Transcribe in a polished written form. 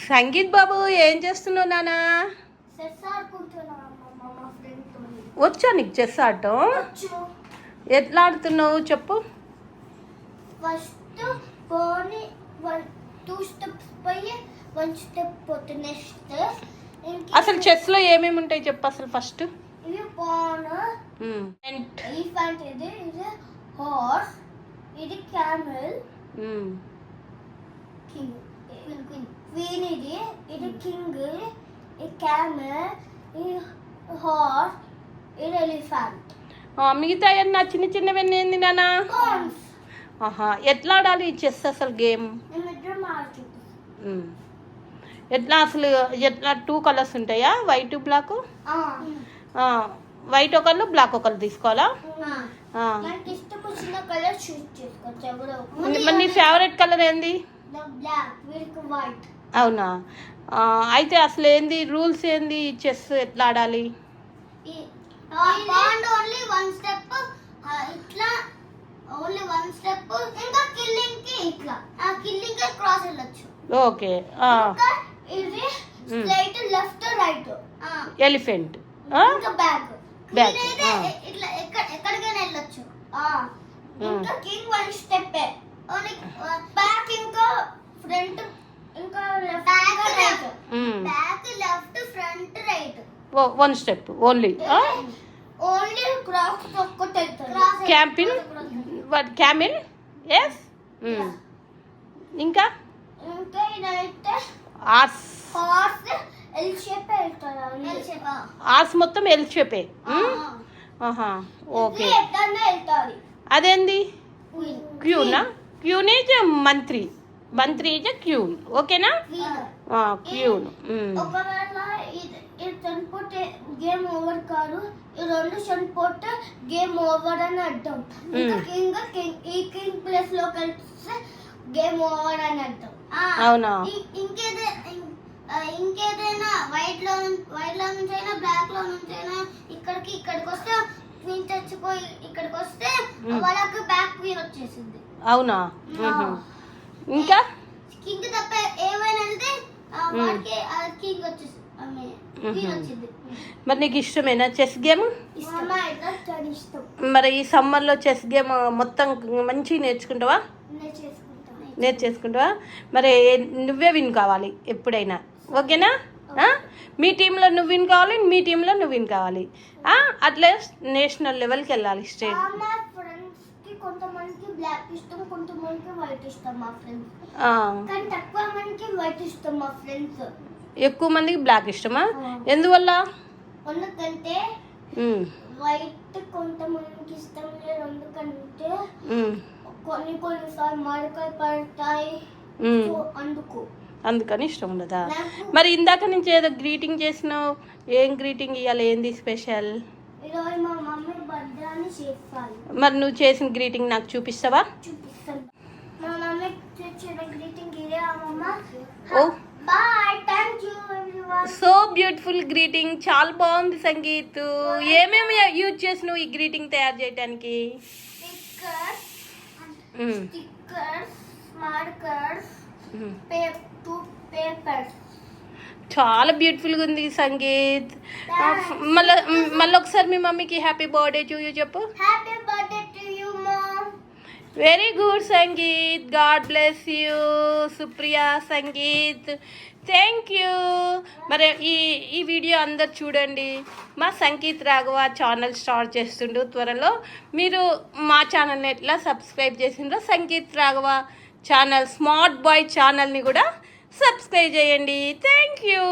సంగీత్ బాబు ఏం చేస్తున్నావు నానా? వచ్చా నీకు చెస్ ఆడటం? ఎట్లా ఆడుతున్నావు చెప్పు. ఫస్ట్ పోని 2 స్టెప్స్ పోయి 1 స్టెప్ పోతే నెక్స్ట్. అసలు చెస్ లో ఏమేమి ఉంటాయి చెప్పు అసలు ఫస్ట్. ఇది పాన్, ఎలిఫెంట్, ఇది హార్స్, ఇది క్యామెల్, కింగ్, క్వీన్, ఇది కింగ్, ఇది క్యామెల్, ఇది హార్స్, ఇది ఎలిఫెంట్. మిగతా నా చిన్న చిన్నవన్నీ ఏంది నానా? ఆహా, ఎట్లా ఆడాలి చెస్ అసలు గేమ్? ఎట్లా అసలు ఎట్లా 2 కలర్స్ ఉంటాయా? White black. వైట్ ఒకళ్ళు బ్లాక్ ఒకళ్ళు తీసుకోవాలా? మరి నీ ఫేవరెట్ కలర్ ఏంది? అవునా? అయితే అసలు ఏంది రూల్స్ ఏంది చెస్ ఎట్లా ఆడాలి? ఓన్లీ 1 స్టెప్ ఇట్లా, ఓన్లీ 1 స్టెప్, ఇంకా కిల్లింగ్ కి ఇట్లా, ఆ కిల్లింగ్ కి క్రాస్ వెళ్ళొచ్చు. ఓకే. ఇది స్ట్రైట్, లెఫ్ట్, రైట్. ఎలిఫెంట్, ఇంకా బ్యాక్. బ్యాక్ ఇట్లా ఎక్కడికైనా వెళ్ళొచ్చు. ఇంకా కింగ్ 1 స్టెప్, ఓన్లీ బ్యాక్, ఇంకా ఫ్రంట్, ఇంకా left, right. Back, left, front, right. 1 step only. Only cross ఒక్కటే. క్యాంపిల్, క్యామిల్, ఎస్. ఇంకా ఇంకా ఇదైతే ఆర్స్. హార్స్ ఎల్ షేప్ వెళ్తారు. ఆర్స్ మొత్తం ఎల్ షేపే. ఆహా, ఓకే. అదేంది? క్యూనా? క్యూన్ ఈజ్ మంత్రి, మంత్రి ఈజ్ క్యూన్. ఓకేనా? క్యూన్. ఒకవేళ ఇది చనిపోతే గేమ్ ఓవర్ కాదు, ఈ 2 చనిపోతే గేమ్ ఓవర్ అని అర్థం. ఇంకా ఈ కింగ్ ప్లేస్ లో కలిస్తే గేమ్ ఓవర్ అని అర్థం. అవునా? ఇంకేదైనా వైట్ లో నుంచి అయినా బ్లాక్ లో నుంచి అయినా ఇక్కడికి వస్తే క్వీన్ చచ్చిపోయి ఇక్కడికి వస్తే వాళ్ళకి బ్యాక్ క్వీన్ వచ్చేసింది. అవునా? ఇంకా కింగ్ తప్ప ఏమైనా వెళ్తే వాళ్ళకి కింగ్ వచ్చేసింది. మరి నీకు ఇష్టమేనా చెస్ గేమ్? మరి ఈ సమ్మర్లో చెస్ గేమ్ మొత్తం మంచిగా నేర్చుకుంటావా? నేర్చేసుకుంటావా? మరి నువ్వే విన్ కావాలి ఎప్పుడైనా. ఓకేనా? మీ టీంలో నువ్వు విన్ కావాలి, మీ టీంలో నువ్వు విన్ కావాలి. అట్లే నేషనల్ లెవెల్కి వెళ్ళాలి స్టేట్. కొంతమందికి బ్లాక్ ఇష్టం, కొంతమందికి వైట్ ఇష్టం మా ఫ్రెండ్స్. కానీ తక్కువ మందికి వైట్ ఇష్టం మా ఫ్రెండ్స్. ఎక్కువ మందికి బ్లాక్ ఇష్టమా? ఎందువల్ల? ఎందుకంటే వైట్ కొంతమందికి ఇష్టం లేదు. ఎందుకంటే కొన్నిసార్లు మరకలు పడతాయి, అందుకని ఇష్టం ఉండదా? మరి ఇందాక నుంచి ఏదో గ్రీటింగ్ చేసినావు, ఏం గ్రీటింగ్ ఇవ్వాలి? ఏంది స్పెషల్? మా మమ్మీ బర్త్డే అని చేయాలి. మరి నువ్వు చేసిన గ్రీటింగ్ నాకు చూపిస్తావా? చూపిస్తాను. మా మమ్మీ చేసిన గ్రీటింగ్ ఇదే అమ్మమ్మ. Oh boy, thank you everyone. So beautiful greeting, చాలా బాగుంది సంగీత్. ఏమేమి యూజ్ చేసినావు ఈ గ్రీటింగ్ తయారు చేయడానికి? Stickers, markers, papers. చాలా బ్యూటిఫుల్గా ఉంది సంగీత్. మళ్ళీ ఒకసారి మీ మమ్మీకి హ్యాపీ బర్త్డే టు యూ చెప్పు. Happy birthday to you mom. Very good Sangeet, god bless you. Supriya, Sangeet, thank you. మరి ఈ వీడియో అందరు చూడండి. మా సంగీత్ రాఘవ ఛానల్ స్టార్ట్ చేస్తుండు త్వరలో. మీరు మా ఛానల్ని ఎట్లా సబ్స్క్రైబ్ చేసిండ్రో Sangeet Raghava channel, smart boy ఛానల్ని కూడా సబ్స్క్రైబ్ చేయండి. Thank you.